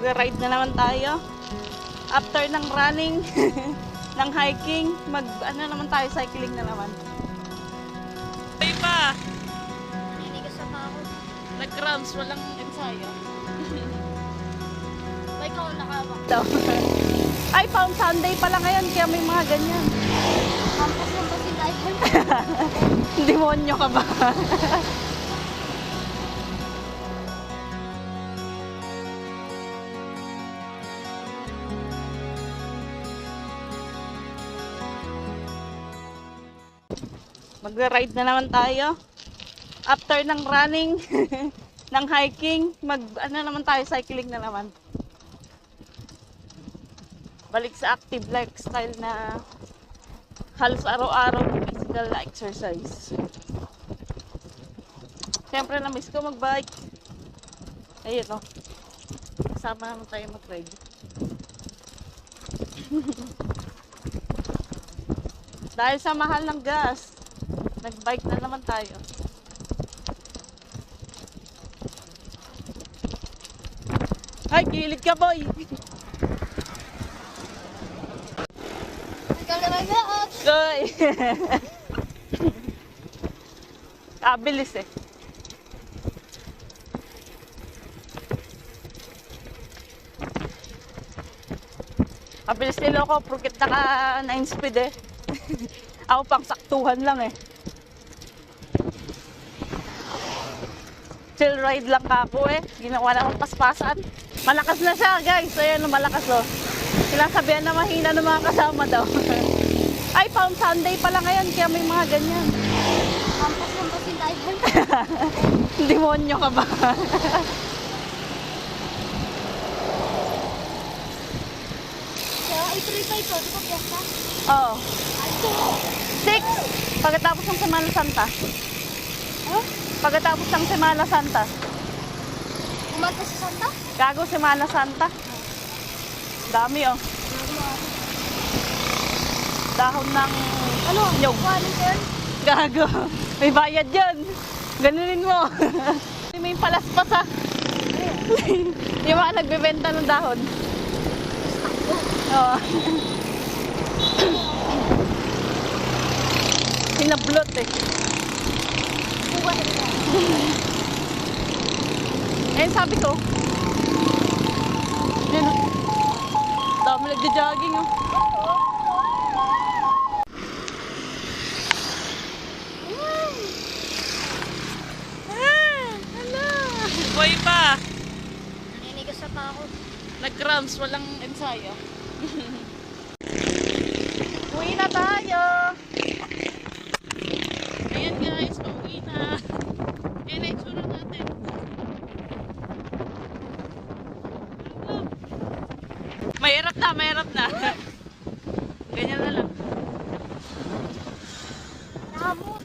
Mag-ride na naman tayo. After ng running, ng hiking, ano naman tayo, cycling na naman. Ay pa! Naninigas na ako. Nag-cramps, walang ensayo. May ikaw nakawak. Ay, Palm Sunday pala ngayon, kaya may mga ganyan. Kampas yung basilayan. Demonyo ka ba? Mag-ride na naman tayo. After ng running, ng hiking, ano naman tayo, cycling na naman. Balik sa active lifestyle na halos araw-araw ng physical exercise. Siyempre na-miss ko mag-bike. Ayun o. Kasama naman tayo mag-ride. Dahil sa mahal ng gas, nag-bike na naman tayo. Ay, kilid ka, boy! Ikaw na may laot. Goy! Kabilis eh. Kabilis niloko, porket naka 9 speed eh. Ako pang saktuhan lang eh. Chill ride lang kako eh. Ginawa na akong paspasan. Malakas na siya guys. Ayan, malakas oh. Sinasabihan na mahina ng mga kasama daw. Ay, Palm Sunday pala ngayon, kaya may mga ganyan. Kampas yung basilayan. Demonyo ka ba? Kaya ituloy-tuloy ko. Di ba piyesta? Oo. Ay, ito. 6. Pagkatapos ng Semana Santa. Huh? Pagkatapos ng Semana Santa. Kumanta sa Santa? Gago, Semana Santa. Dami oh. Dahon ng Ano? nyog. Quality. Gago. May bayad yan. Ganunin mo. May palaspas ha. Yung mga nagbebenta ng dahon. Oo. Pinablot eh. Eh, sabi ko. Yan. Dami nagja-jogging oh. Boy pa! Naninigas na ako. Nag-cramps, walang ensayo. Uwi na tayo! Ayan guys, pauwi na. Ayan na itsura natin. Mahirap na, mahirap na. Ganyan na lang. Nakamot.